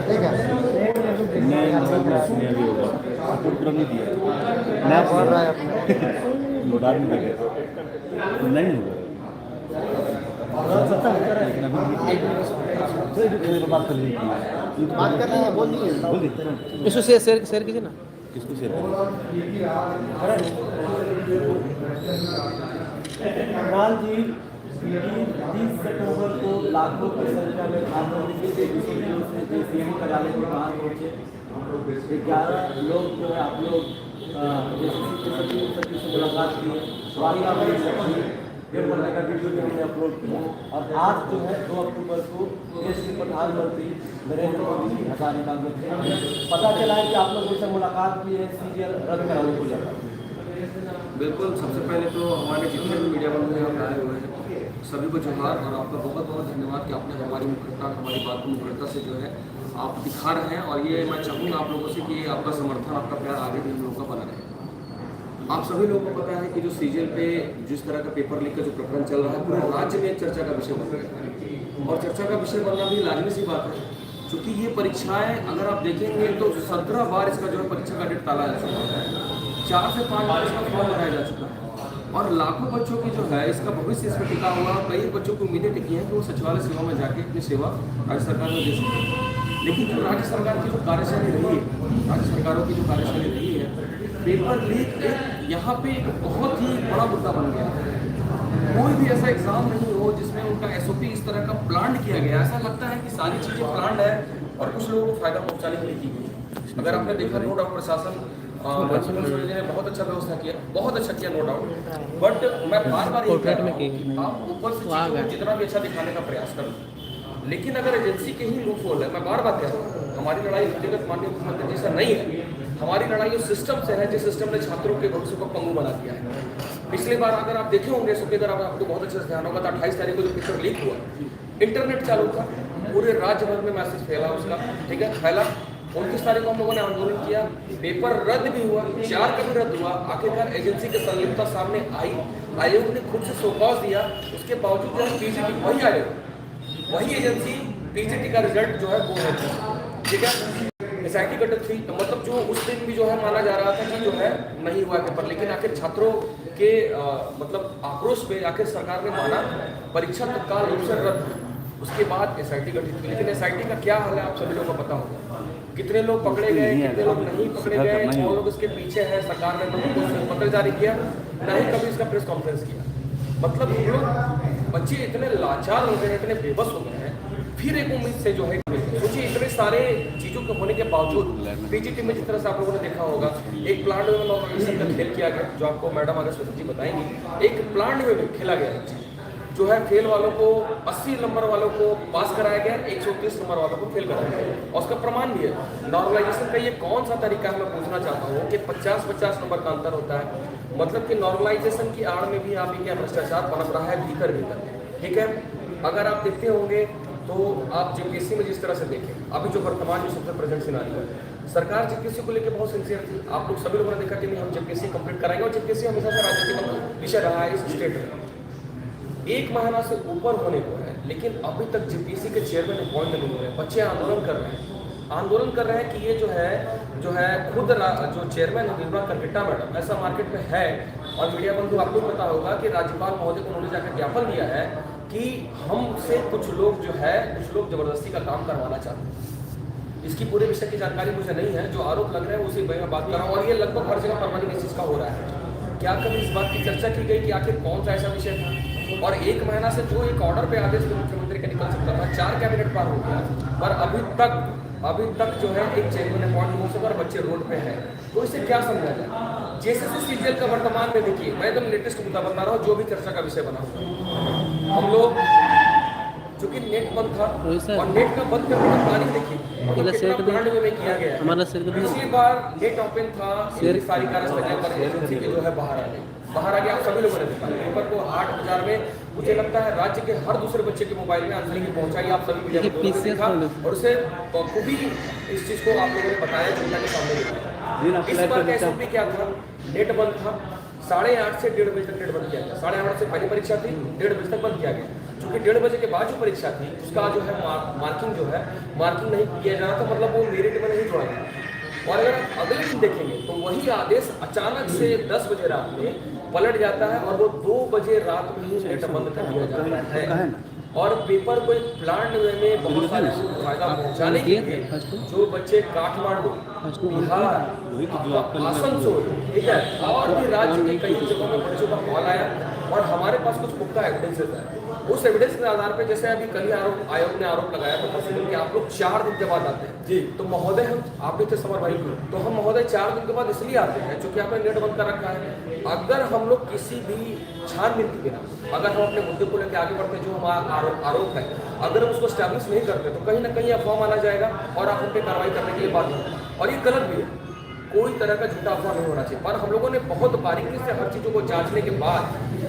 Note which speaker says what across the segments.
Speaker 1: ठीक है,
Speaker 2: नहीं भी होगा पूरा नहीं दिया मैं
Speaker 1: पढ़ रहा है अपने
Speaker 2: मोडार में लगे नहीं होगा लेकिन अभी बात कर लीजिए
Speaker 1: बात कर रहे हैं, बोलिए।
Speaker 2: बोल देते हैं
Speaker 3: इसको शेयर कीजिए ना।
Speaker 2: किसको शेयर करें
Speaker 4: लाल जी 30 सितंबर को लाखों की संख्या में सीएम कार्यालय के बाहर पहुंचे। 11 लोग जो है आप लोग सचिव से मुलाकात की, डेढ़ घंटे का वीडियो जो हमने अपलोड किया। और आज जो है 2 अक्टूबर को देश के प्रधानमंत्री नरेंद्र मोदी जी हजारीबाग में थे। पता चला है कि आप लोगों से मुलाकात की है सीरियल रद्द कराने को लेकर।
Speaker 5: बिल्कुल, सबसे पहले तो हमारे जितने भी मीडिया बंधु यहाँ आए हुए हैं सभी को जोहार और आपका बहुत बहुत धन्यवाद कि आपने हमारी मुखरता हमारी बात को मुखरता से जो है आप दिखा रहे हैं। और ये मैं चाहूँगा आप लोगों से कि आपका समर्थन आपका प्यार आगे भी हम लोगों का बना रहे। आप सभी लोगों को पता है कि जो सीजन पे जिस तरह का पेपर लीक का जो प्रकरण चल रहा है पूरे राज्य में एक चर्चा का विषय बन गया है। और चर्चा का विषय बनना भी लाजमी सी बात है, क्योंकि ये परीक्षाएं अगर आप देखेंगे तो 17 बार इसका जो है परीक्षा का डेट टाला जा चुका है, 4 से 5 बार इसका फॉर्म भराया जा चुका है। और लाखों बच्चों की जो है इसका भविष्य इसमें टिका हुआ। कई बच्चों को उम्मीदें टिकी हैं कि वो सचिवालय सेवा में जाके अपनी सेवा राज्य सरकार में दे सकें। लेकिन जो राज्य सरकार की जो कार्यशैली रही है, राज्य सरकारों की जो कार्यशैली रही है, पेपर लीक एक यहाँ पे एक बहुत ही बड़ा मुद्दा बन गया है। कोई भी ऐसा एग्जाम नहीं हो जिसमें उनका SOP इस तरह का प्लान किया गया। ऐसा लगता है कि सारी चीज़ें प्लान है और कुछ लोगों को फायदा पहुँचाने के लिए की गई। अगर आपने देखा नो डाउट प्रशासन ने बहुत अच्छा व्यवस्था किया, बहुत अच्छा किया नो डाउट। बट मैं बार बार आप ऊपर से चीज़ों को जितना भी अच्छा दिखाने का प्रयास करूँ, लेकिन अगर एजेंसी के ही लूप होल है, मैं बार बार कह रहा हूँ हमारी लड़ाई व्यक्तिगत माननीय मुख्यमंत्री जी से नहीं है, हमारी लड़ाई उस सिस्टम से है जिस सिस्टम ने छात्रों के भविष्य को पंगु बना दिया है। पिछली बार अगर आप देखे होंगे SOP अगर आपको बहुत अच्छे से ध्यान होगा तो 28 तारीख को जो पेपर लीक हुआ, इंटरनेट चालू था, पूरे राज्य भर में मैसेज फैला उसका, ठीक है, फैला। 29 तारीख को हम लोगों ने आंदोलन किया, पेपर रद्द भी हुआ, 4 का भी रद्द हुआ। आखिरकार एजेंसी की संलिप्तता सामने आई, आयोग ने खुद से शोकॉज दिया, उसके बावजूद जो है PGT वही आयोग, वही एजेंसी PGT का रिजल्ट जो है वो है, ठीक है। SIT कट 3 मतलब जो उस दिन भी जो है माना जा रहा था कि जो है नहीं हुआ पेपर, लेकिन आखिर छात्रों के मतलब आक्रोश पे आखिर सरकार ने माना, परीक्षा तत्काल रूप से रद्द। उसके बाद SIT गठित हुई, लेकिन SIT का क्या हाल है आप सभी लोगों को पता होगा। कितने लोग पकड़े गए, कितने लोग नहीं पकड़े गए, कौन लोग इसके पीछे हैं, सरकार ने कुछ पत्र जारी किया, ना ही कभी इसका प्रेस कॉन्फ्रेंस किया। मतलब हम लोग बच्चे इतने लाचार हो गए हैं, इतने बेबस हो गए हैं। फिर एक उम्मीद से जो है सोचिए इतने सारे चीज़ों के होने के बावजूद PGT में जिस तरह से आप लोगों ने देखा होगा एक प्लांट में ऑर्गेनाइजेशन का खेल किया गया, जो आपको मैडम आगे स्वतः जी बताएंगी। एक प्लांट में खेला गया जो है, फेल वालों को 80 नंबर वालों को पास कराया गया, 130 नंबर वालों को फेल कराया गया, और उसका प्रमाण भी है। नॉर्मलाइजेशन का ये कौन सा तरीका है मैं पूछना चाहता हूँ कि 50-50 नंबर का अंतर होता है, मतलब कि नॉर्मलाइजेशन की आड़ में भी आप क्या भ्रष्टाचार पनप रहा है भीतर, ठीक है। अगर आप देखते होंगे तो आप JPSC में जिस तरह से देखें, अभी जो वर्तमान जो सबसे प्रेजेंट सिनारियो है, सरकार JPSC को लेकर बहुत सिंसियर थी। आप लोग सभी लोगों ने देखा कि नहीं हम JPSC कंप्लीट कराएंगे, और JPSC हमेशा से राजनीतिक विषय रहा है इस स्टेट में। 1 महीना से ऊपर होने को है, लेकिन अभी तक JPSC के चेयरमैन अपॉइंट नहीं हो रहे हैं। बच्चे आंदोलन कर रहे हैं कि ये जो है खुद जो चेयरमैन है निर्मला करकेट्टा मैडम, ऐसा मार्केट में है। और मीडिया बंधु आपको पता होगा कि राज्यपाल महोदय को उन्होंने जाकर ज्ञापन दिया है कि हमसे कुछ लोग जबरदस्ती का काम करवाना चाहते हैं। इसकी पूरे विषय की जानकारी मुझे नहीं है, जो आरोप लग रहे हैं उसी मैं बात कर रहा हूँ, और ये लगभग हर जगह परमानेंट बेसिस का हो रहा है। क्या कभी इस बात की चर्चा की गई कि आखिर कौन सा ऐसा विषय था? और 1 महीना से जो एक ऑर्डर पे आदेश मुख्यमंत्री का निकल सकता था, 4 कैबिनेट पार हो गया, पर अभी तक जो है एक चेयरमैन अपॉइंट हो सका और बच्चे रोड पे हैं। तो इसे क्या समझा जाए? JSS CGL का वर्तमान में देखिए, मैं एकदम लेटेस्ट मुद्दा बता रहा हूँ जो भी चर्चा का विषय बना हुआ। हम लोग चूंकि नेट बंद था और नेट का बंद करने का प्लानिंग देखिए प्लान में किया गया है। पिछली बार नेट ओपन था, सारी कार्यशाला पर एजेंसी के जो है बाहर आ गया। आप सभी लोगों ने देखा पेपर को 8,000 में, मुझे लगता है राज्य के हर दूसरे बच्चे के मोबाइल में आंसर की पहुंचाई। आप सभी मीडिया में देखा और उसे बखूबी इस चीज़ को आप लोगों ने बताया जनता के सामने। इस बार का SOP क्या था? नेट बंद था, 8:30 से 1:30 बजे तक डेट बंद किया गया। 8:30 से पहली परीक्षा थी, 1:30 बजे तक बंद किया गया। क्योंकि 1:30 बजे के बाद जो परीक्षा थी उसका जो है मार्किंग जो है मार्किंग नहीं किया जा रहा था, मतलब वो मेरिट में नहीं जोड़ा गया। और अगर अगले दिन देखेंगे तो वही आदेश अचानक से 10 बजे रात में पलट जाता है और वो 2 बजे रात में ही नेट बंद कर दिया जाता है। और पेपर को एक प्लान में बहुत सारे फायदा पहुंचाने के लिए जो बच्चे काठमांडू, बिहार, आसनसोल, ठीक है, और भी राज्य के कई जगहों में बच्चों का कॉल आया और हमारे पास कुछ पुख्ता एविडेंसेस है। उस एविडेंस के आधार पर जैसे अभी कल ही आयोग ने आरोप लगाया तो प्रेसिडेंट कि आप लोग 4 दिन के बाद आते हैं जी। तो महोदय हम आप भी थे समर भाई, तो हम महोदय 4 दिन के बाद इसलिए आते हैं क्योंकि आपने नेट बंद कर रखा है। अगर हम लोग किसी भी छानबीन के बिना अगर हम अपने मुद्दे को लेकर आगे बढ़ते, जो हमारा आरोप है, अगर हम उसको स्टैब्लिश नहीं करते तो कहीं ना कहीं अफवाह माना जाएगा और आप उन पर कार्रवाई करने के लिए बाध्य हैं। और ये गलत भी है, कोई तरह का झूठा अफवाह नहीं होना चाहिए। पर हम लोगों ने बहुत बारीकी से हर चीज़ों को जांचने के बाद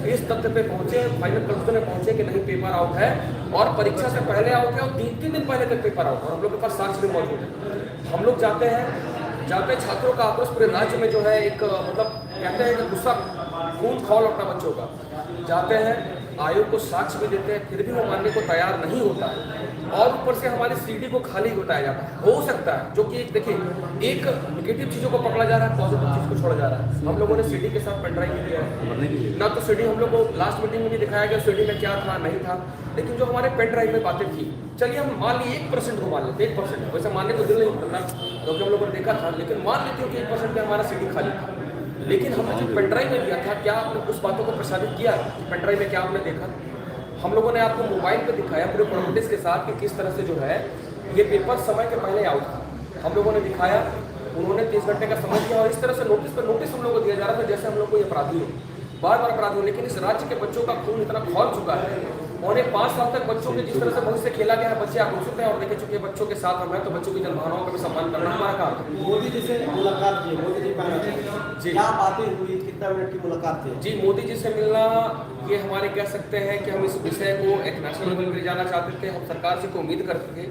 Speaker 5: इस तथ्य पे पहुंचे, फाइनल कंक्लूजन में पहुंचे कि नहीं पेपर आउट है और परीक्षा से पहले आउट है और 3 दिन पहले तक पेपर आउट है और हम लोग के पास साक्ष्य भी मौजूद है। हम लोग जाते हैं, जहाँ पे छात्रों का आक्रोश पूरे राज्य में जो है एक मतलब कहते हैं कि गुस्सा खून खौल अपना बच्चों का, जाते हैं आयोग को साक्ष्य भी देते हैं, फिर भी वो मानने को तैयार नहीं होता है और ऊपर से हमारी सीडी को खाली बताया जाता है। हो सकता है जो कि देखिए एक निगेटिव चीज़ों को पकड़ा जा रहा है, पॉजिटिव चीज़ को छोड़ा जा रहा है। हम लोगों ने सीडी के साथ पेन ड्राइव दिया है ना, तो सीडी हम लोग को लास्ट मीटिंग में भी दिखाया गया सीडी में क्या था नहीं था, लेकिन जो हमारे पेन ड्राइव में बातें थी, चलिए हम मान लिए 1% को मान लेते, 1% वैसे मानने को दिल नहीं करना क्योंकि हम लोगों ने देखा था, लेकिन मान लेते हो कि 1% में हमारा सीडी खाली था। लेकिन हमने जो पेन ड्राइव में दिया था, क्या आपने उस बातों को प्रसारित किया? पेन ड्राइव में क्या आपने देखा? हम लोगों ने आपको मोबाइल पे दिखाया पूरे प्रोग्रेस के साथ कि किस तरह से जो है ये पेपर समय के पहले आउट था। हम लोगों ने दिखाया, उन्होंने 30 घंटे का समय दिया और इस तरह से नोटिस पर नोटिस हम लोग को दिया जा रहा था जैसे हम लोग को ये अपराधी हो, बार बार अपराधी हो। लेकिन इस राज्य के बच्चों का खून इतना खौल चुका है, पौने 5 साल तक बच्चों के जिस तरह से भविष्य खेला गया है, बच्चे आक्रोशित हैं और देखे चुके बच्चों के साथ हम हैं, तो बच्चों की जनभावनाओं का भी सम्मान करना हमारा काम है।
Speaker 4: मोदी जी से मुलाकात की, मोदी जी जी क्या बातें हुई, कितना मिनट की मुलाकात थी? जी
Speaker 5: मोदी जी से मिलना ये हमारे कह सकते हैं कि हम इस विषय को एक नेशनल लेवल पर ले जाना चाहते थे। हम सरकार से उम्मीद करते थे,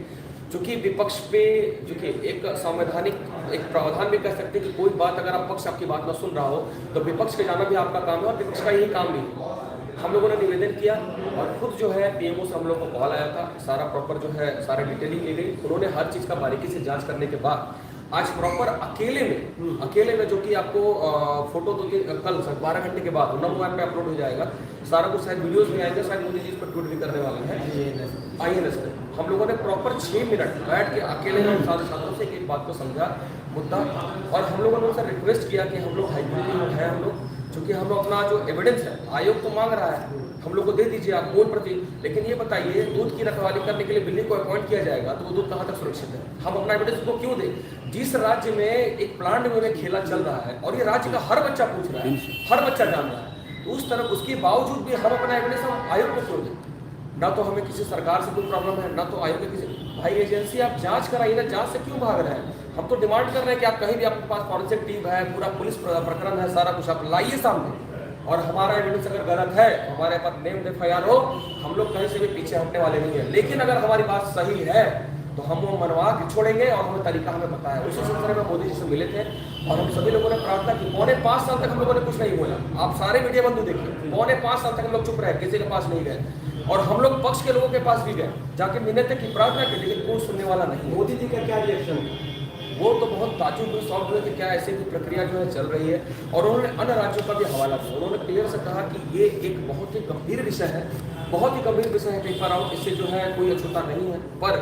Speaker 5: चूँकि विपक्ष पे जो कि एक संवैधानिक एक प्रावधान भी कह सकते हैं कि कोई बात अगर आप पक्ष आपकी बात न सुन रहा हो तो विपक्ष के जाना भी आपका काम है और विपक्ष का यही काम नहीं। हम लोगों ने निवेदन किया और खुद जो है पीएमओ से हम लोग को कॉल आया था, सारा प्रॉपर जो है सारा डिटेलिंग ली गई। उन्होंने हर चीज़ का बारीकी से जांच करने के बाद आज प्रॉपर अकेले में जो कि आपको फोटो तो कल 12 घंटे के बाद नमो ऐप पे अपलोड हो जाएगा, सारा कुछ शायद वीडियोस भी आएंगे, शायद मोदी जी इस पर ट्वीट भी करने वाले हैं INS पे। हम लोगों ने प्रॉपर 6 मिनट बैठ के अकेले हम सारे छात्रों से एक बात को समझा मुद्दा और हम लोगों ने उनसे रिक्वेस्ट किया कि हम लोग हाईकोर्ट में हैं, हम लोग चूँकि हम लोग अपना जो एविडेंस है आयोग तो मांग रहा है, हम लोग को दे दीजिए आप कौन प्रति, लेकिन ये बताइए दूध की रखवाली करने के लिए बिल्ली को अपॉइंट किया जाएगा तो वो दूध कहाँ तक सुरक्षित है? हम अपना एविडेंस को क्यों दें? जिस राज्य में एक प्लांट में खेला चल रहा है और ये राज्य का हर बच्चा पूछ रहा है, हर बच्चा जान रहा है, तो उस तरफ उसके बावजूद भी हम अपना एविडेंस हम आयोग को क्यों दें? ना तो हमें किसी सरकार से कोई प्रॉब्लम है, ना तो आयोग के किसी भाई एजेंसी आप जांच कराइए ना, जांच से क्यों भाग रहे हैं? हम तो डिमांड कर रहे हैं कि आप कहीं भी आपके पास फॉरेंसिक टीम है, पूरा पुलिस प्रकरण है, सारा कुछ आप लाइए सामने और हमारा एविडेंस अगर गलत है, हमारे पास नेम FIR हो, हम लोग कहीं से भी पीछे हटने वाले नहीं है। लेकिन अगर हमारी बात सही है तो हम वो मनवा के छोड़ेंगे और हमें तरीका हमें पता है। उसी सिलसिले में मोदी जी से मिले थे और हम सभी लोगों ने प्रार्थना की। पौने 5 साल तक हम लोगों ने कुछ नहीं बोला, आप सारे मीडिया बंधु देखिए, पौने 5 साल तक हम लोग चुप रहे, किसी के पास नहीं गए और हम लोग पक्ष के लोगों के पास भी गए, जाके मिन्नत की प्रार्थना की, लेकिन कोई सुनने वाला नहीं।
Speaker 4: मोदी जी का क्या रिएक्शन?
Speaker 5: वो तो बहुत ताजुब हुए, शॉक हुए कि क्या ऐसे की प्रक्रिया जो है चल रही है और उन्होंने अन्य राज्यों का भी हवाला दिया। उन्होंने क्लियर से कहा कि ये एक बहुत ही गंभीर विषय है, बहुत ही गंभीर विषय है पेपर आउट, इससे जो है कोई अछूता नहीं है। पर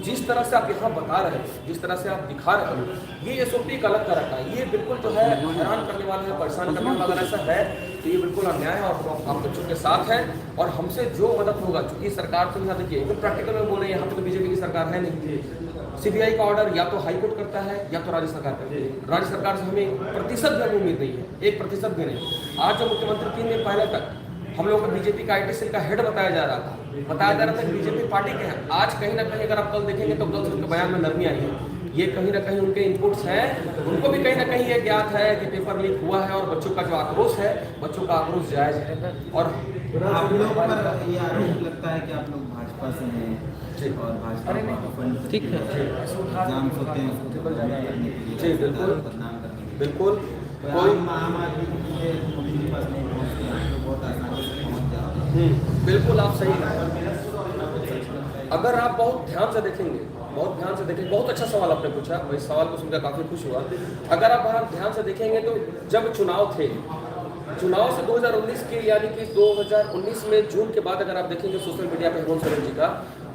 Speaker 5: जिस तरह से आप यहाँ बता रहे हैं, जिस तरह से आप दिखा रहे हैं, ये SOP एक अलग तरह का है, ये बिल्कुल जो है हैरान करने वाला है, परेशान करने वाला। अगर ऐसा है तो ये बिल्कुल अन्याय है और हम बच्चों के साथ हैं और हमसे जो मदद होगा, चूँकि सरकार तो यहाँ देखिए प्रैक्टिकल में बोल रहे हैं, यहाँ पे तो BJP की सरकार है नहीं, CBI का ऑर्डर या तो हाईकोर्ट करता है या तो राज्य सरकार करती है। राज्य सरकार से हमें 1% भी उम्मीद नहीं है, 1% भी नहीं। आज जो मुख्यमंत्री 3 दिन पहले तक हम लोग को BJP का IT सेल का हेड बताया जा रहा था कि BJP पार्टी के हैं। आज कहीं ना कहीं अगर आप कल देखेंगे तो कल उनके बयान में नरमी आई है, ये कहीं ना कहीं उनके इनपुट्स हैं, उनको भी कहीं ना कहीं ये ज्ञात है कि पेपर लीक हुआ है और बच्चों का जो आक्रोश है, बच्चों का आक्रोश जायज है। और
Speaker 3: आप लोगों पर ये आरोप लगता है कि आप लोग भाजपा से हैं और भाजपा
Speaker 5: ठीक है,
Speaker 3: एग्जाम्स होते हैं उसको बदनाम करने के लिए,
Speaker 5: बिल्कुल।
Speaker 3: आम आदमी के पास नहीं पहुँचते हैं, तो बहुत आसानी से पहुँच जाते हैं।
Speaker 5: बिल्कुल आप सही हैं। अगर आप बहुत ध्यान से देखेंगे, बहुत अच्छा सवाल आपने पूछा, मैं इस सवाल को सुनकर काफ़ी खुश हुआ। अगर आप वहाँ ध्यान से देखेंगे तो जब चुनाव थे, चुनाव से 2019 के यानी कि 2019 में जून के बाद अगर आप देखेंगे सोशल मीडिया पे हेमंत सोरेन जी का,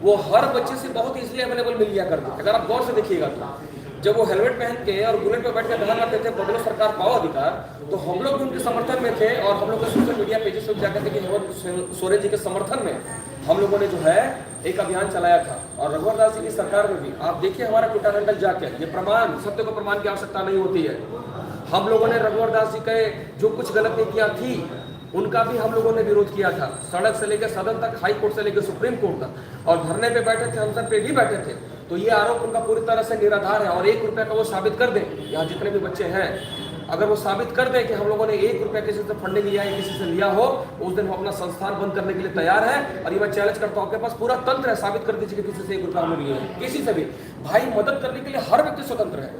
Speaker 5: वो हर बच्चे से बहुत इजीली अवेलेबल मिल लिया करते थे। अगर आप गौर से देखिएगा तो जब वो हेलमेट पहन के और बुलेट पे बैठ कर कहा करते थे बदलो सरकार पाओ अधिकार, तो हम लोग भी उनके समर्थन में थे और हम लोग के सोशल मीडिया पेजेस पर जाकर के हेमंत सोरेन जी के समर्थन में हम लोगों ने जो है एक अभियान चलाया था। और रघुवर दास जी की सरकार में भी आप देखिए हमारा ट्विटर हैंडल जाके, ये प्रमाण, सत्य को प्रमाण की आवश्यकता नहीं होती है। हम लोगों ने रघुवर दास जी के जो कुछ गलत नीतियां थी उनका भी हम लोगों ने विरोध किया था, सड़क से लेकर सदन तक, हाई कोर्ट से लेकर सुप्रीम कोर्ट तक, और धरने पे बैठे थे, अनशन पे भी बैठे थे। तो ये आरोप उनका पूरी तरह से निराधार है। और 1 रुपये का वो साबित कर दें, यहाँ जितने भी बच्चे हैं, अगर वो साबित कर दें कि हम लोगों ने 1 रुपया किसी से फंडिंग लिया है, किसी से लिया हो, उस दिन हम अपना संस्थान बंद करने के लिए तैयार है। और ये मैं चैलेंज करता हूँ, आपके पास पूरा तंत्र है, साबित कर दीजिए कि किसी से 1 रुपया हमने लिया है, किसी से भी। भाई मदद करने के लिए हर व्यक्ति स्वतंत्र है।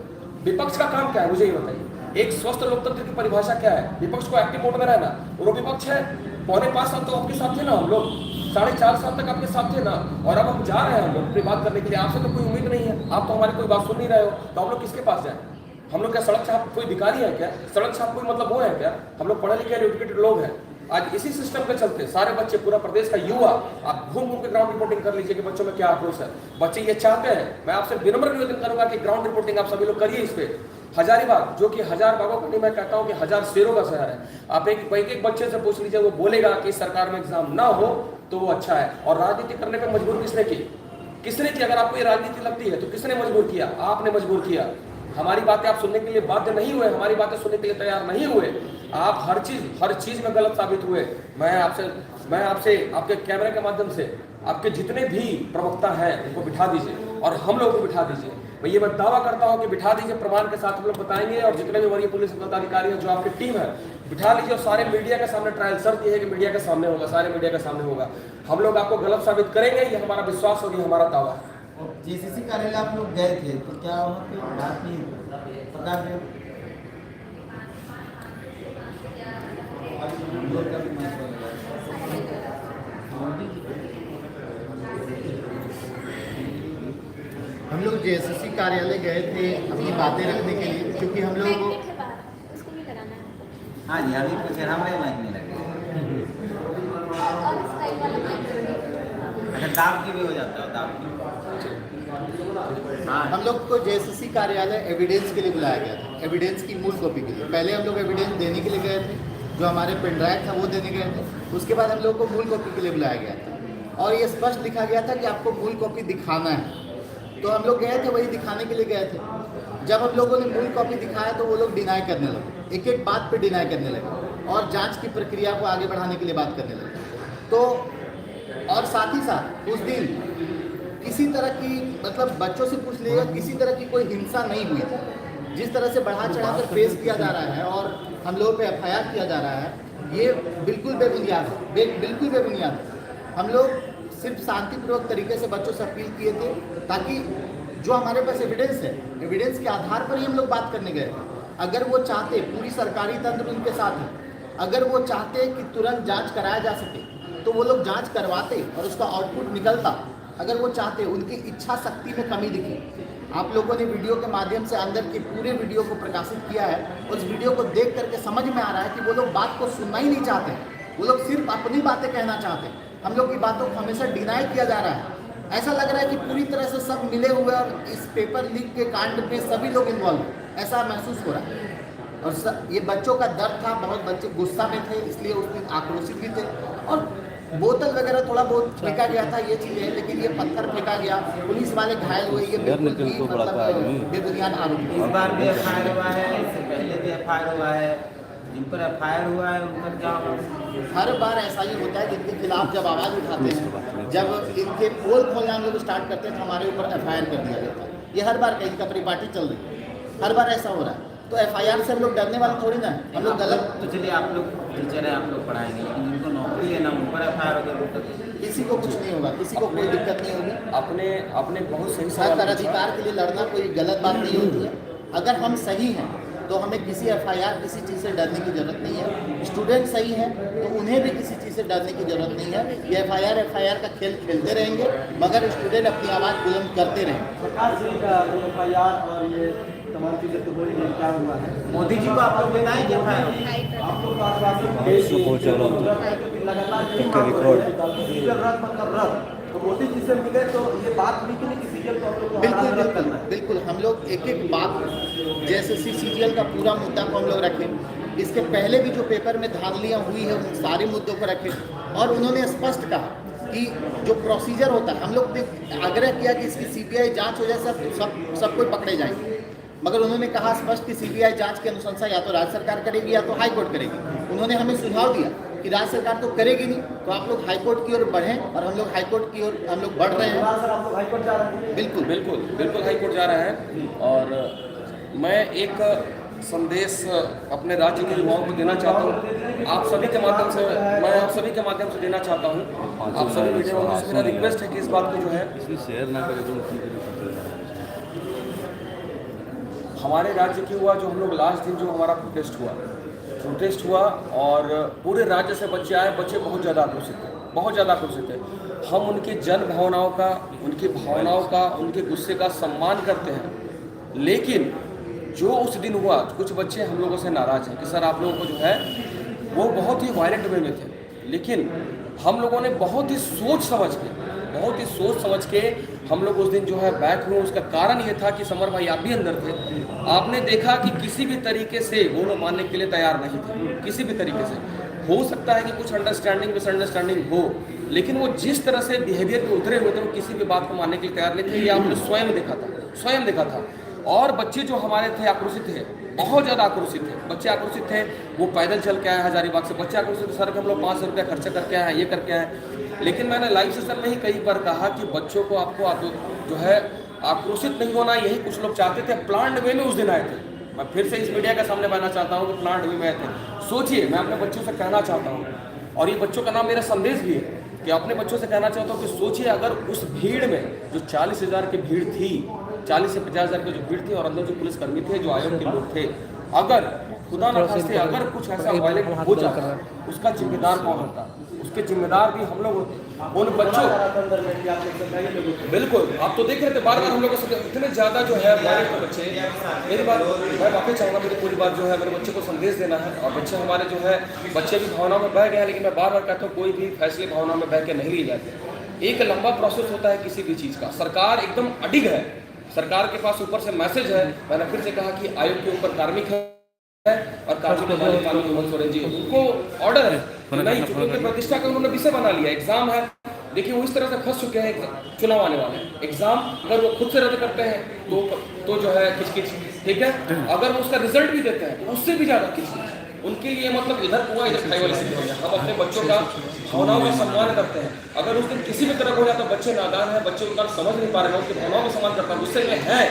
Speaker 5: विपक्ष का काम क्या है मुझे ये बताइए, एक स्वस्थ लोकतंत्र की परिभाषा क्या है? विपक्ष को एक्टिव मोड में रहना। और वो विपक्ष है, 4.5 साल तो आपके साथ थे ना हम लोग, 4.5 साल तक आपके साथ थे ना, और अब हम जा रहे हैं हम लोग अपनी बात करने के लिए। आपसे तो कोई उम्मीद नहीं है, आप तो हमारी कोई बात सुन नहीं रहे हो, तो हम लोग किसके पास जाए? हम लोग क्या सड़क छाप कोई भिखारी है क्या? सड़क छाप कोई मतलब वो है क्या? हम लोग पढ़े लिखे एजुकेटेड लोग हैं। आज इसी सिस्टम के चलते सारे बच्चे, पूरा प्रदेश का युवा, आप घूम घूम के ग्राउंड रिपोर्टिंग कर लीजिए कि बच्चों में क्या आक्रोश है। बच्चे ये चाहते हैं, मैं आपसे विनम्र निवेदन करूंगा कि ग्राउंड रिपोर्टिंग आप सभी लोग करिए इस पे। हजारीबाग जो कि 1000 बागों का नहीं, मैं कहता हूं कि 1000 शेरों का शहर है। आप एक बच्चे से पूछ लीजिए, वो बोलेगा कि सरकार में एग्जाम ना हो तो वो अच्छा है। और राजनीति करने पर मजबूर किसने की? किसने की? अगर आपको ये राजनीति लगती है तो किसने मजबूर किया? आपने मजबूर किया। हमारी बातें आप सुनने के लिए बाध्य नहीं हुए, हमारी बातें सुनने के लिए तैयार नहीं हुए। आप हर चीज में गलत साबित हुए। मैं आपसे आपके कैमरे के माध्यम से आपके जितने भी प्रवक्ता हैं उनको बिठा दीजिए और हम लोगों को बिठा दीजिए। मैं दावा करता हूं कि बिठा दीजिए, प्रमाण के साथ हम लोग बताएंगे। और जितने भी वरीय पुलिस पदाधिकारी हैं, जो आपकी टीम है, बिठा लीजिए और सारे मीडिया के सामने ट्रायल। शर्त यह है कि मीडिया के सामने होगा, सारे मीडिया के सामने होगा। हम लोग आपको गलत साबित करेंगे, ये हमारा विश्वास और ये हमारा दावा है।
Speaker 3: जेसीसी कार्यालय आप लोग गए थे, तो क्या वहाँ पे बात नहीं पता है?
Speaker 1: हम लोग जेएसएससी कार्यालय गए थे अपनी बातें रखने के लिए, क्योंकि हम लोग
Speaker 3: हाँ जी, अभी कुछ हमारे माइक में लगे। अच्छा, दाब की भी हो जाता है, दाब की।
Speaker 1: हम लोग को जेएसएससी कार्यालय एविडेंस के लिए बुलाया गया था, एविडेंस की मूल कॉपी के लिए। पहले हम लोग एविडेंस देने के लिए गए थे, जो हमारे पेन ड्राइव था वो देने गए थे। उसके बाद हम लोग को मूल कॉपी के लिए बुलाया गया था और ये स्पष्ट लिखा गया था कि आपको मूल कॉपी दिखाना है। तो हम लोग गए थे, वही दिखाने के लिए गए थे। जब हम लोगों ने मूल कॉपी दिखाया तो वो लोग डिनाई करने लगे, एक एक बात पे डिनाई करने लगे और जांच की प्रक्रिया को आगे बढ़ाने के लिए बात करने लगे। तो और साथ ही साथ उस दिन किसी तरह की, मतलब बच्चों से पूछ लीजिएगा, किसी तरह की कोई हिंसा नहीं हुई थी। जिस तरह से बढ़ा चढ़ाकर पेश किया जा रहा है और हम लोगों पे एफआईआर किया जा रहा है, ये बिल्कुल बेबुनियाद है, बिल्कुल बेबुनियाद है। हम लोग सिर्फ शांतिपूर्वक तरीके से बच्चों से अपील किए थे, ताकि जो हमारे पास एविडेंस है, एविडेंस के आधार पर ही हम लोग बात करने गए थे। अगर वो चाहते, पूरी सरकारी तंत्र उनके साथ है, अगर वो चाहते कि तुरंत जांच कराया जा सके तो वो लोग जांच करवाते और उसका आउटपुट निकलता। अगर वो चाहते, उनकी इच्छा शक्ति में कमी दिखी। आप लोगों ने वीडियो के माध्यम से अंदर के पूरे वीडियो को प्रकाशित किया है। उस वीडियो को देख करके समझ में आ रहा है कि वो लोग बात को सुनना ही नहीं चाहते, वो लोग सिर्फ अपनी बातें कहना चाहते हैं। हम लोग की बातों को हमेशा डिनाई किया जा रहा है। ऐसा लग रहा है कि पूरी तरह से सब मिले हुए और इस पेपर लीक के कांड में सभी लोग इन्वॉल्व हैं, ऐसा महसूस हो रहा है। और ये बच्चों का दर्द था, बहुत बच्चे गुस्सा में थे, इसलिए उस दिन आक्रोशित भी थे। और बोतल वगैरह थोड़ा बहुत फेंका गया था, ये चीज़ है, लेकिन ये पत्थर फेंका गया, पुलिस वाले घायल हुए, ये बिल्कुल ही मतलब बेबुनियाद आरोप।
Speaker 3: इस बार भी एफआईआर हुआ है, इससे पहले भी एफआईआर हुआ है। जिन पर एफआईआर हुआ है उन पर क्या होगा?
Speaker 1: हर बार ऐसा ही होता है, जिनके खिलाफ जब आवाज़ उठाते हैं, जब इनके पोल खोलना हम लोग स्टार्ट करते हैं तो हमारे ऊपर एफआईआर कर दिया जाता है। ये हर बार कहीं का परिपाटी चल रही है, हर बार ऐसा हो रहा है। तो एफआईआर से हम लोग डरने वाले थोड़ी ना है, हम लोग गलत।
Speaker 3: तो चलिए, आप लोग टीचर हैं, आप लोग पढ़ाएंगे, लेकिन जिनको नौकरी है ना, उन पर एफआईआर वगैरह
Speaker 1: किसी को कुछ नहीं होगा, किसी को कोई दिक्कत नहीं होगी।
Speaker 5: आपने बहुत सही
Speaker 1: हर अधिकार के लिए लड़ना कोई गलत बात नहीं होती है। अगर हम सही हैं तो हमें किसी FIR किसी चीज़ से डरने की ज़रूरत नहीं है। स्टूडेंट सही हैं तो उन्हें भी किसी चीज़ से डरने की ज़रूरत नहीं है। ये FIR का खेल खेलते रहेंगे, मगर स्टूडेंट अपनी आवाज़ बुलंद करते रहेंगे।
Speaker 4: प्रकाश जी का FIR और ये तमाम चीज़ें तो बोली नहीं, क्या हुआ है?
Speaker 3: मोदी जी को आप लोग बताएं क्या
Speaker 4: आप लोग रद्द तो मोदी जी से मिले तो ये बात हुई कि नहीं कि सीजीएल को आप लोग को
Speaker 1: बिल्कुल
Speaker 4: रद्द करना
Speaker 1: बिल्कुल
Speaker 4: है?
Speaker 1: बिल्कुल, हम लोग एक एक बात जैसे CGL का पूरा मुद्दा को हम लोग रखें, इसके पहले भी जो पेपर में धांधलियाँ हुई है उन सारे मुद्दों को रखें, और उन्होंने स्पष्ट कहा कि जो प्रोसीजर होता है, हम लोग ने आग्रह किया कि इसकी CBI जांच हो जाए, सब कोई पकड़े जाएंगे, मगर उन्होंने कहा स्पष्ट कि CBI जांच की अनुशंसा या तो राज्य सरकार करेगी या तो हाई कोर्ट करेगी। उन्होंने हमें सुझाव दिया कि राज्य सरकार तो करेगी नहीं, तो आप लोग हाई कोर्ट की ओर बढ़ें, और हम लोग हाई कोर्ट की ओर हम लोग बढ़ रहे हैं।
Speaker 4: सर आप लोग हाईकोर्ट जा रहे हैं?
Speaker 1: बिल्कुल
Speaker 5: बिल्कुल बिल्कुल हाई कोर्ट जा रहा है। और मैं एक संदेश अपने राज्य के युवाओं को देना चाहता हूँ, आप सभी के माध्यम से, मैं आप सभी के माध्यम से देना चाहता हूँ। आप सभी मीडिया वालों से मेरा रिक्वेस्ट है कि इस बात को जो है
Speaker 2: शेयर ना करें।
Speaker 5: हमारे राज्य के हुआ जो हम लोग लास्ट दिन जो हमारा प्रोटेस्ट हुआ और पूरे राज्य से बच्चे आए, बच्चे बहुत ज़्यादा आक्रोशित थे। हम उनकी जन भावनाओं का, उनकी भावनाओं का, उनके गुस्से का सम्मान करते हैं, लेकिन जो उस दिन हुआ, कुछ बच्चे हम लोगों से नाराज़ हैं कि सर आप लोगों को जो है वो बहुत ही वायलेंट वे में थे, लेकिन हम लोगों ने बहुत ही सोच समझ के हम लोग उस दिन जो है बैक हुए। उसका कारण ये था कि समर भाई आप भी अंदर थे, आपने देखा कि किसी भी तरीके से वो लोग मानने के लिए तैयार नहीं थे, किसी भी तरीके से। हो सकता है कि कुछ अंडरस्टैंडिंग मिसअंडरस्टैंडिंग हो, लेकिन वो जिस तरह से बिहेवियर पे उतरे हुए थे वो किसी भी बात को मानने के लिए तैयार नहीं थे। ये आपने स्वयं देखा था। और बच्चे जो हमारे थे आक्रोशित थे, बहुत ज़्यादा आक्रोशित थे, बच्चे आक्रोशित थे। वो पैदल चल के आए हजारीबाग से, बच्चे आक्रोशित थे, सर हम लोग 500 रुपया खर्चा करके आए, ये करके आए। लेकिन मैंने लाइव सेशन में ही कई बार कहा कि बच्चों को आपको जो है आक्रोशित नहीं होना, यही कुछ लोग चाहते थे। प्लान्ड वे में उस दिन आए थे। मैं फिर से इस मीडिया के सामने बताना चाहता हूँ कि प्लान्ड वे में आए थे। सोचिए, मैं अपने बच्चों से कहना चाहता हूँ, और ये बच्चों का नाम मेरा संदेश भी है कि अपने बच्चों से कहना चाहता हूँ कि सोचिए, अगर उस भीड़ में जो 40,000 की भीड़ थी, 40 से 50,000 की जो भीड़ थी, और अंदर जो पुलिसकर्मी थे, जो आयोग के लोग थे, अगर खुदा न खास्ते अगर कुछ ऐसा वायलेंट हो जाता, उसका जिम्मेदार कौन होता? उसके जिम्मेदार भी हम लोग होते। उन बच्चों, बिल्कुल आप तो देख रहे थे बार बार हम लोग इतने ज़्यादा जो है वायलेंट बच्चे। मेरी बात मैं वापस चाहूँगा, मेरी पूरी बात जो है मेरे बच्चे को संदेश देना है। और बच्चे हमारे जो है, बच्चे भी भावनाओं में बह गए हैं, लेकिन मैं बार बार कहता हूँ कोई भी फैसले भावनाओं में बह के नहीं लिए जाते। एक लंबा प्रोसेस होता है किसी भी चीज़ का। सरकार एकदम अडिग है, सरकार के पास ऊपर से मैसेज है। मैंने फिर से कहा कि आयोग के ऊपर कार्मिक है और कार्मिक के मालिक कानून हेमंत सोरेन जी, उनको ऑर्डर है नहीं, चूंकि उनकी प्रतिष्ठा का उन्होंने विषय बना लिया। एग्जाम है, देखिए वो इस तरह से फंस चुके हैं, चुनाव आने वाले हैं। एग्जाम अगर वो खुद से रद्द करते हैं तो जो है किचकिच, ठीक है। अगर वो उसका रिजल्ट भी देते हैं तो उससे भी ज़्यादा किचकिच। उनके लिए मतलब इधर कुआं इधर खाई वाली स्थिति हो जाए। हम अपने बच्चों का भावनाओं का सम्मान करते हैं। अगर उस दिन किसी भी तरह हो जाता, बच्चे नादान हैं, बच्चे उनका समझ नहीं पा रहे हैं, उनकी भावनाओं का सम्मान करता है, गुस्से में है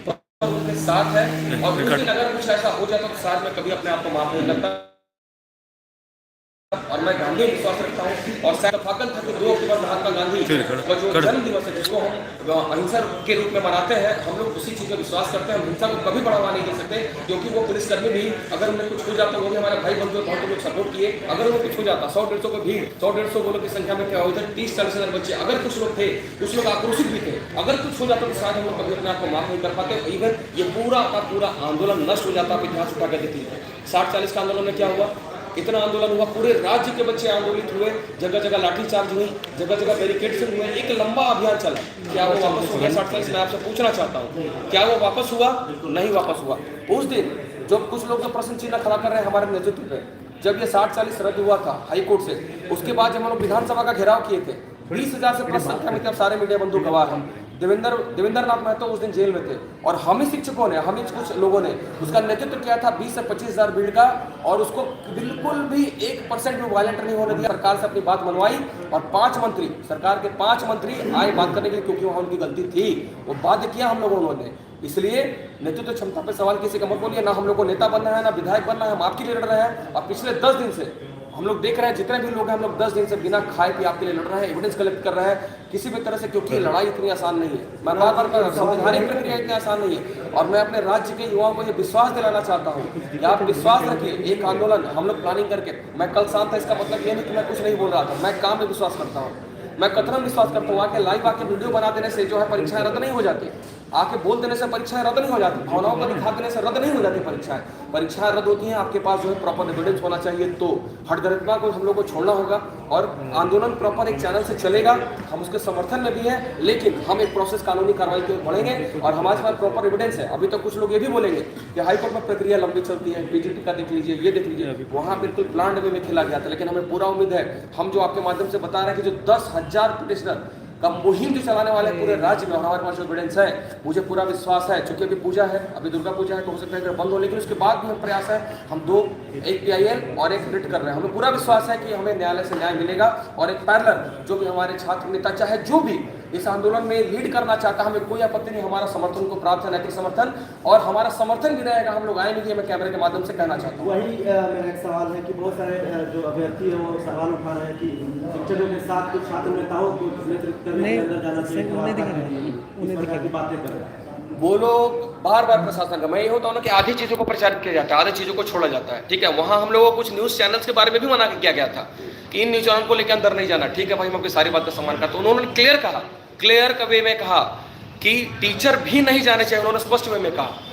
Speaker 5: तो उनके साथ है। और उस दिन अगर कुछ ऐसा हो जाता तो साथ में कभी अपने आप को माफ नहीं करता। और मैं गांधी विश्वास रखता हूँ, और सफाकत था कि 2 अक्टूबर महात्मा गांधी का जो जन्म दिवस है, जिसको हम अहिंसा के रूप में मनाते हैं, हम लोग उसी चीज़ में विश्वास करते हैं। हम हिंसा को कभी बढ़ावा नहीं दे सकते, क्योंकि वो पुलिसकर्मी भी अगर उन्हें कुछ हो जाता, वो भी हमारे भाई बंधु बहुत लोग सपोर्ट किए। अगर वो कुछ हो जाता, 100-150 को भीड़, 100-150 लोगों की संख्या में क्या हो जाए, 30-40 हज़ार बच्चे, अगर कुछ लोग थे, कुछ लोग आक्रोशित भी थे, अगर कुछ हो जाता तो शायद हम लोग कभी अपने आप को माफ नहीं कर पाते। इवन ये पूरा का पूरा आंदोलन नष्ट हो जाता। आप इतिहास उठा के देखिए, 60-40 का आंदोलन में क्या हुआ, इतना आंदोलन हुआ, पूरे राज्य के बच्चे आंदोलित हुए, जगह जगह लाठीचार्ज हुई, जगह जगह बैरिकेड्स हुए, एक लंबा अभियान चला। क्या वो वापस हो गया? 60-40 मैं आपसे पूछना चाहता हूँ, क्या वो वापस हुआ? नहीं वापस हुआ। उस दिन जो कुछ लोग जो प्रश्न चिन्ह खड़ा कर रहे हैं हमारे नेतृत्व पे, जब ये 60-40 रद्द हुआ था हाई कोर्ट से, उसके बाद जब हम लोग विधानसभा का घेराव किए थे, 20,000 से प्लस संख्या में, सारे मीडिया बंधु गवाह हैं। देवेंद्र नाथ महतो उस दिन जेल में थे, और हम ही शिक्षकों ने, हम ही कुछ लोगों ने उसका नेतृत्व किया था 20 से 25,000 भीड़ का, और उसको बिल्कुल भी 1% भी वायलेंट नहीं होने दिया। सरकार से अपनी बात मनवाई, और 5 मंत्री, सरकार के 5 मंत्री आए बात करने के लिए, क्योंकि वहाँ उनकी गलती थी, वो बाध्य किया हम लोगों ने। इसलिए नेतृत्व क्षमता पर सवाल किसी का मत बोलिए। ना हम लोग को नेता बनना है, ना विधायक बनना है, हम आपके लिए लड़ रहे हैं। और पिछले 10 दिन से हम लोग देख रहे हैं जितने भी लोग हैं, हम लोग 10 दिन से बिना खाए पिए आपके लिए लड़ रहे हैं, एविडेंस कलेक्ट कर रहे हैं किसी भी तरह से, क्योंकि ये लड़ाई इतनी आसान नहीं है। मैं बार बार कह रहा हूँ, संवैधानिक प्रक्रिया इतनी आसान नहीं है। और मैं अपने राज्य के युवाओं को ये विश्वास दिलाना चाहता हूँ कि आप विश्वास रखिए, एक आंदोलन हम लोग प्लानिंग करके, मैं कल शाम था, इसका मतलब ये नहीं कि मैं कुछ नहीं बोल रहा था, मैं काम में विश्वास करता हूँ, मैं कतरन विश्वास करता हूँ। आके लाइव आके वीडियो बना देने से जो है परीक्षाएं रद्द नहीं हो जाती, आके बोल देने से परीक्षाएं रद्द नहीं हो जाती, भावनाओं को दिखा देने से रद्द नहीं हो जाती परीक्षाएं। परीक्षाएं रद्द होती हैं, आपके पास जो है प्रॉपर एविडेंस होना चाहिए। तो हठगर्भता को हम लोग को छोड़ना होगा और आंदोलन प्रॉपर एक चैनल से चलेगा, हम उसके समर्थन में भी हैं, लेकिन हम एक प्रोसेस कानूनी कार्रवाई के बढ़ेंगे और हमारे पास प्रॉपर एविडेंस है। अभी तो कुछ लोग ये भी बोलेंगे कि हाईकोर्ट में प्रक्रिया लंबी चलती है, पीजीटी का देख लीजिए, ये देख लीजिए, वहाँ बिल्कुल प्लान वे में खेला गया था। लेकिन हमें पूरा उम्मीद है, हम जो आपके माध्यम से बता रहे हैं कि जो 10,000 पिटिशनर का मुहिम जो चलाने वाले पूरे राज्य में, और हमारे पास जो एविडेंस है, मुझे पूरा विश्वास है। चूंकि अभी पूजा है, अभी दुर्गा पूजा है, तो हो सकता है बंद हो, लेकिन उसके बाद भी हम प्रयास है, हम एक PIL और एक रिट कर रहे हैं। हमें पूरा विश्वास है कि हमें न्यायालय से न्याय मिलेगा और एक पैरेलल जो भी हमारे छात्र नेता चाहे जो भी इस आंदोलन में लीड करना चाहता है, हमें कोई आपत्ति नहीं, हमारा समर्थन को प्राप्त है, नैतिक समर्थन, और हमारा समर्थन भी रहेगा। हम लोग आएंगे, मैं कैमरे के माध्यम से कहना चाहता हूँ।
Speaker 4: वही मेरा एक सवाल है कि बहुत सारे जो अभ्यर्थी हैं वो सवाल उठा रहे हैं कि शिक्षकों के साथ कुछ छात्र नेताओं को नेतृत्व करने के अंदर जाना चाहिए, उन्हें बातें कर रहे हैं।
Speaker 5: वो लोग बार बार प्रशासन का, मैं ये होता हूँ ना कि आधी चीज़ों को प्रचारित किया जाता है, आधी चीज़ों को छोड़ा जाता है, ठीक है। वहाँ हम लोगों को कुछ न्यूज़ चैनल्स के बारे में भी मना किया गया था कि इन न्यूज़ चैनल को लेकर अंदर नहीं जाना, ठीक है भाई, हम आपकी सारी बात का सम्मान करते हैं। उन्होंने क्लियर का वे में कहा कि टीचर भी नहीं जाने चाहिए, उन्होंने स्पष्ट वे में कहा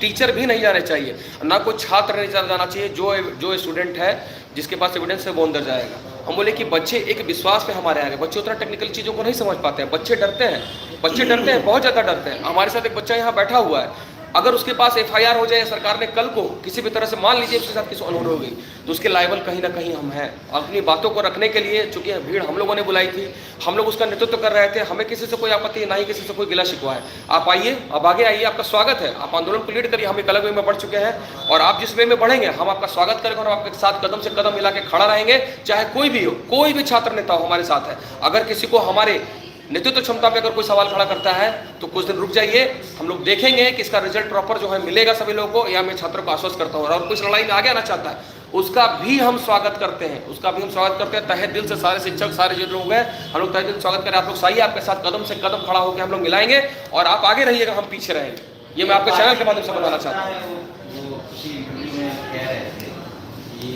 Speaker 5: टीचर भी नहीं जाने चाहिए, ना कोई छात्र नहीं जाना चाहिए, जो स्टूडेंट है जिसके पास एविडेंस है वो अंदर जाएगा। हम बोले कि बच्चे एक विश्वास पे हमारे आगे, बच्चे उतना टेक्निकल चीज़ों को नहीं समझ पाते हैं, बच्चे डरते हैं, बहुत ज़्यादा डरते हैं। हमारे साथ एक बच्चा यहाँ बैठा हुआ है, अगर उसके पास FIR हो जाए सरकार ने कल को किसी भी तरह से, मान लीजिए उसके साथ किसी अनहोनी हो गई, तो उसके लायबल कहीं ना कहीं हम हैं। अपनी बातों को रखने के लिए, चूंकि भीड़ हम लोगों ने बुलाई थी, हम लोग उसका नेतृत्व कर रहे थे, हमें किसी से कोई आपत्ति, ना ही किसी से कोई गिला शिकवा है। आप आइए, अब आगे आइए, आपका स्वागत है, आप आंदोलन को लीड करिए। हम एक अलग वे में बढ़ चुके हैं और आप जिस वे में बढ़ेंगे हम आपका स्वागत करेंगे और आपके साथ कदम से कदम मिला के खड़ा रहेंगे, चाहे कोई भी हो, कोई भी छात्र नेता हो हमारे साथ है। अगर किसी को हमारे नेतृत्व क्षमता पे अगर कोई सवाल खड़ा करता है तो कुछ दिन रुक जाइए, हम लोग देखेंगे कि इसका रिजल्ट प्रॉपर जो है मिलेगा सभी लोगों को। या मैं छात्रों को आश्वस्त करता हूँ, और कुछ लड़ाई में आगे आना चाहता है उसका भी हम स्वागत करते हैं, तहे दिल से। सारे शिक्षक, सारे जो लोग हैं, हम लोग तहे दिल स्वागत करें। आप लोग सही, आपके साथ कदम से कदम खड़ा होकर हम लोग मिलाएंगे और आप आगे रहिएगा, हम पीछे रहेंगे। ये मैं आपके चैनल के माध्यम से बताना चाहता हूँ।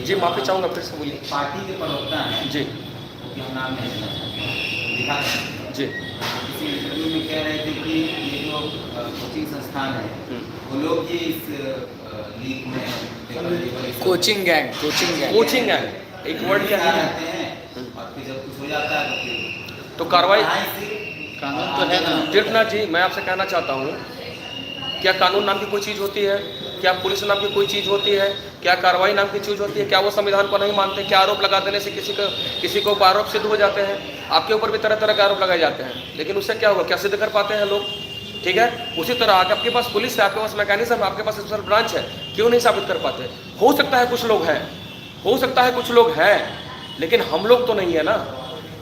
Speaker 5: जी माफी चाहूँगा, फिर से बोलिए।
Speaker 3: पार्टी के प्रवक्ता हैं
Speaker 5: जी,
Speaker 3: हम नाम नहीं लेना चाहते
Speaker 5: जी,
Speaker 3: किसी इंटरव्यू में कह रहे थे कि ये जो कोचिंग संस्थान है वो लोग ही इस लीग में
Speaker 1: कोचिंग गैंग
Speaker 5: एक वर्ड क्या है,
Speaker 3: रहते हैं, और फिर जब कुछ हो जाता है
Speaker 5: तो कार्रवाई।
Speaker 1: कानून तो है ना।
Speaker 5: तीर्थनाथ जी, मैं आपसे कहना चाहता हूँ, क्या कानून नाम की कोई चीज़ होती है? क्या पुलिस नाम की कोई चीज़ होती है? क्या कार्रवाई नाम की चीज़ होती है? क्या वो संविधान को नहीं मानते? क्या आरोप लगा देने से किसी को आरोप सिद्ध हो जाते हैं? आपके ऊपर भी तरह तरह के आरोप लगाए जाते हैं, लेकिन उससे क्या होगा? क्या सिद्ध कर पाते हैं लोग? ठीक है, उसी तरह आपके पास पुलिस है, आपके पास मैकेनिज्म, आपके पास स्पेशल ब्रांच है, क्यों नहीं साबित कर पाते? हो सकता है कुछ लोग हैं, लेकिन हम लोग तो नहीं है ना।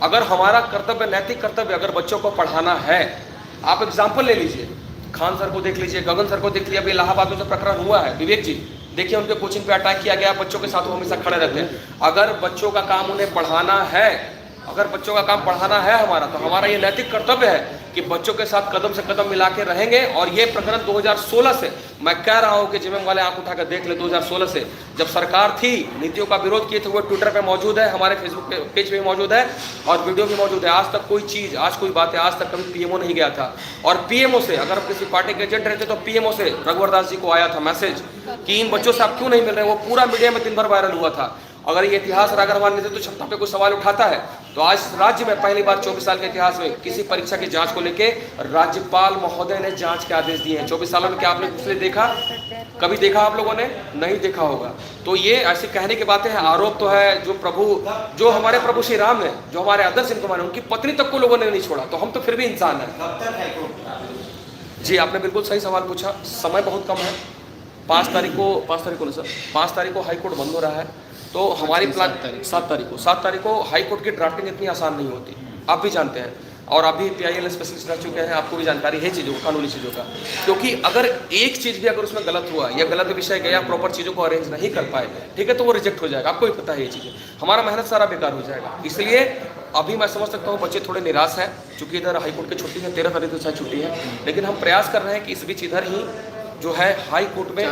Speaker 5: अगर हमारा कर्तव्य, नैतिक कर्तव्य, अगर बच्चों को पढ़ाना है, आप एग्जाम्पल ले लीजिए, खान सर को देख लीजिए, गगन सर को देख लीजिए। अभी इलाहाबाद में जो प्रकरण हुआ है, विवेक जी देखिए, उनके कोचिंग पे अटैक किया गया, बच्चों के साथ वो हमेशा खड़े रहते हैं। अगर बच्चों का काम उन्हें पढ़ाना है, हमारा, तो हमारा ये नैतिक कर्तव्य है कि बच्चों के साथ कदम से कदम मिला के रहेंगे। और ये प्रकरण 2016 से, मैं कह रहा हूँ कि जिम्मे वाले आंख उठाकर देख ले, 2016 से जब सरकार थी, नीतियों का विरोध किए थे, वो ट्विटर पे मौजूद है, हमारे फेसबुक पेज पे मौजूद है और वीडियो भी मौजूद है। आज तक कोई बात है, आज तक कभी PMO नहीं गया था। और PMO से, अगर आप किसी पार्टी के एजेंट रहते तो PMO से रघुवर दास जी को आया था मैसेज कि इन बच्चों से आप क्यों नहीं मिल रहे। वो पूरा मीडिया में दिन भर वायरल हुआ था। अगर ये इतिहास अगर हमारे नेतृत्व क्षमता पे कोई सवाल उठाता है तो आज राज्य में पहली बार 24 साल के इतिहास में किसी परीक्षा की जांच को लेके राज्यपाल महोदय ने जांच के आदेश दिए हैं। 24 सालों में क्या आपने दूसरे देखा? कभी देखा आप लोगों ने? नहीं देखा होगा। तो ये ऐसी कहने की बातें हैं, आरोप तो है। जो हमारे प्रभु श्री राम ने, जो हमारे आदर्श इनको माने, उनकी पत्नी तक को लोगों ने नहीं छोड़ा, तो हम तो फिर भी इंसान हैं। जी, आपने बिल्कुल सही सवाल पूछा। समय बहुत कम है, 5 तारीख को हाईकोर्ट बंद हो रहा है। तो हमारी प्लान 7 तारीख को हाई कोर्ट की ड्राफ्टिंग इतनी आसान नहीं होती, आप भी जानते हैं। और आप भी PIL स्पेशलिस्ट रह चुके हैं, आपको भी जानकारी है चीज़ों का, कानूनी चीज़ों का। क्योंकि अगर एक चीज़ भी अगर उसमें गलत हुआ या गलत विषय गया, प्रॉपर चीज़ों को अरेंज नहीं कर पाए, ठीक है, तो वो रिजेक्ट हो जाएगा। आपको भी पता है ये चीज़ें, हमारा मेहनत सारा बेकार हो जाएगा। इसलिए अभी मैं समझ सकता हूँ बच्चे थोड़े निराश हैं, चूँकि इधर हाईकोर्ट की छुट्टी है, 13 तारीख से शायद छुट्टी है, लेकिन हम प्रयास कर रहे हैं कि इस बीच इधर ही जो है हाई कोर्ट में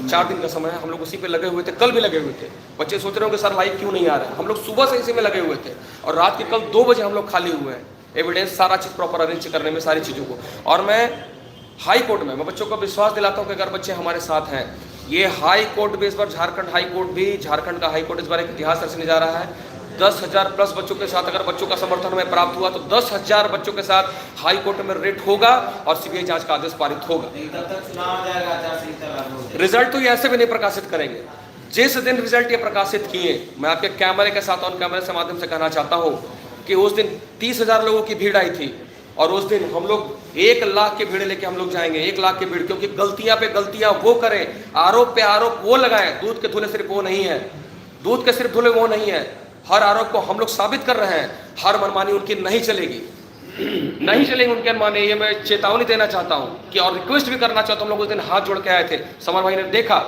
Speaker 5: 4 दिन का समय है, हम लोग उसी पे लगे हुए थे, कल भी लगे हुए थे। बच्चे सोच रहे हो कि सर लाइव क्यों नहीं आ रहा है, हम लोग सुबह से इसी में लगे हुए थे और रात के कल 2 बजे हम लोग खाली हुए हैं, एविडेंस सारा चीज़ प्रॉपर अरेंज करने में, सारी चीज़ों को। और मैं हाई कोर्ट में मैं बच्चों को विश्वास दिलाता हूँ कि अगर बच्चे हमारे साथ हैं, ये हाई कोर्ट भी इस बार झारखंड हाई कोर्ट भी, झारखंड का हाई कोर्ट इस बार एक इतिहास रचने जा रहा है। 10,000 प्लस बच्चों के साथ अगर बच्चों का समर्थन हमें प्राप्त हुआ तो 10,000 बच्चों के साथ हाई कोर्ट में रेट होगा और CBI जांच का आदेश पारित होगा।
Speaker 3: तब तक चुनाव हो जाएगा, आचार संहिता लागू हो जाएगी।
Speaker 5: रिजल्ट तो ये ऐसे भी नहीं प्रकाशित करेंगे। जिस दिन रिजल्ट ये प्रकाशित किए, मैं आपके कैमरे के साथ ऑन कैमरे से माध्यम से कहना चाहता हूँ कि उस दिन 30,000 लोगों की भीड़ आई थी और उस दिन हम लोग 1 लाख की भीड़ लेके हम लोग जाएंगे, 1 लाख की भीड़, क्योंकि गलतियां पे गलतियां वो करें, आरोप पे आरोप वो लगाएं। दूध के धुले सिर्फ वो नहीं है, दूध के सिर्फ धुले वो नहीं है। हर आरोप को हम लोग साबित कर रहे हैं, हर मनमानी उनकी नहीं चलेगी, नहीं चलेंगे उनके मनमानी। ये मैं चेतावनी देना चाहता हूं कि, और रिक्वेस्ट भी करना चाहता हूं। हम लोग उस दिन हाथ जोड़ के आए थे, समर भाई ने देखा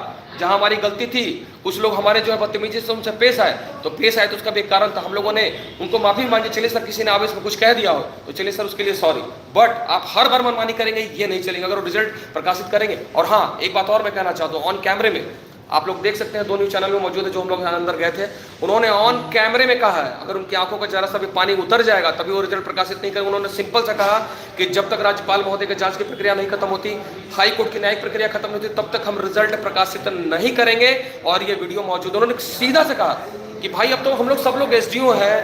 Speaker 5: जहां हमारी गलती थी, कुछ लोग हमारे जो है बदतमीजी से उनसे पेश आए, तो उसका भी एक कारण था। हम लोगों ने उनको माफी मांगी, चलिए सर किसी ने आवेश में कुछ कह दिया हो तो चलिए सर उसके लिए सॉरी, बट आप हर बार मनमानी करेंगे ये नहीं चलेंगे, अगर वो रिजल्ट प्रकाशित करेंगे। और हाँ, एक बात और मैं कहना चाहता हूँ, ऑन कैमरे में आप लोग देख सकते हैं, 2 न्यूज़ चैनल में मौजूद है जो हम लोग अंदर गए थे, उन्होंने ऑन कैमरे में कहा है अगर उनकी आंखों का जरा सा भी पानी उतर जाएगा तभी वो रिजल्ट प्रकाशित नहीं करेंगे। उन्होंने सिंपल सा कहा कि जब तक राज्यपाल महोदय की जांच की प्रक्रिया नहीं खत्म होती, हाई कोर्ट की न्यायिक प्रक्रिया खत्म नहीं होती, तब तक हम रिजल्ट प्रकाशित नहीं करेंगे। और ये वीडियो मौजूद, उन्होंने सीधा से कहा कि भाई अब तो हम लोग सब लोग SDO हैं,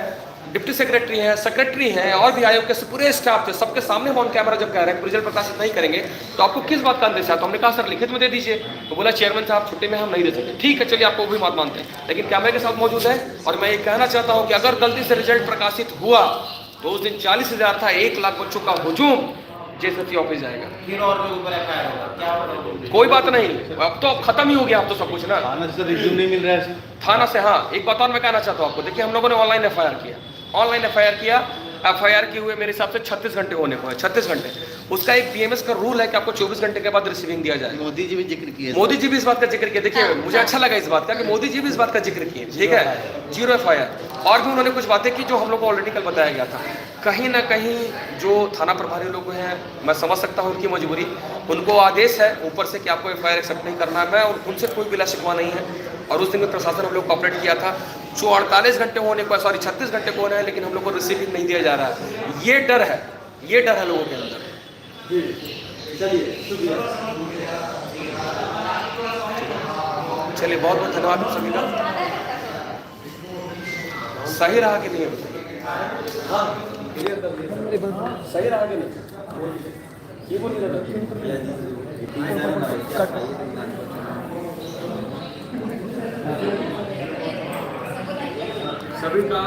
Speaker 5: डिप्टी सेक्रेटरी हैं, सेक्रेटरी हैं और भी आयोग के पूरे स्टाफ थे, सबके सामने ऑन कैमरा जब कह रहे हैं रिजल्ट प्रकाशित नहीं करेंगे तो आपको किस बात का अंदेशा है। तो हमने कहा सर लिखित में दे दीजिए, तो बोला चेयरमैन साहब छुट्टी में हम नहीं दे सकते। ठीक है चलिए, आपको भी बात मानते हैं, लेकिन कैमरे के साथ मौजूद है। और मैं ये कहना चाहता हूँ कि अगर गलती से रिजल्ट प्रकाशित हुआ तो उस दिन 40,000 था, 1 लाख बच्चों का हुजूम JSFC ऑफिस जाएगा,
Speaker 3: फिर और लोगों पर FIR होगा, क्या होगा?
Speaker 5: कोई बात नहीं, अब तो खत्म ही हो गया, अब तो सब कुछ ना
Speaker 2: थाना से रिज्यूम नहीं मिल रहा है
Speaker 5: थाना से। हाँ, एक बात और मैं कहना चाहता हूँ आपको, देखिए हम लोगों ने ऑनलाइन FIR किया, ऑनलाइन FIR किया, FIR किए हुए मेरे हिसाब से 36 घंटे होने को है, 36 घंटे। उसका एक BMS का रूल है कि आपको 24 घंटे के बाद रिसीविंग दिया जाए।
Speaker 1: मोदी जी भी जिक्र किए,
Speaker 5: मोदी जी भी इस बात का जिक्र किया। देखिए मुझे अच्छा लगा इस बात का कि मोदी जी भी इस बात का जिक्र किए, ठीक है, 0 FIR। और भी उन्होंने कुछ बातें की जो हम लोग को ऑलरेडी कल बताया गया था। कहीं ना कहीं जो थाना प्रभारी लोग हैं, मैं समझ सकता हूँ उनकी मजबूरी, उनको आदेश है ऊपर से कि आपको FIR एक्सेप्ट नहीं करना है। मैं उनसे कोई गिला शिकवा नहीं है। और उस दिन में प्रशासन हम लोग कोऑपरेट किया था, जो 48 घंटे होने को, सॉरी 36 घंटे को होना है, लेकिन हम लोग को रिसीविंग नहीं दिया जा रहा है। ये डर है, ये डर है लोगों के अंदर। चलिए बहुत बहुत धन्यवाद आप सभी का। सही रहा कि नहीं है
Speaker 4: सही रहा कि नहीं, ये बोलिए
Speaker 5: सभी का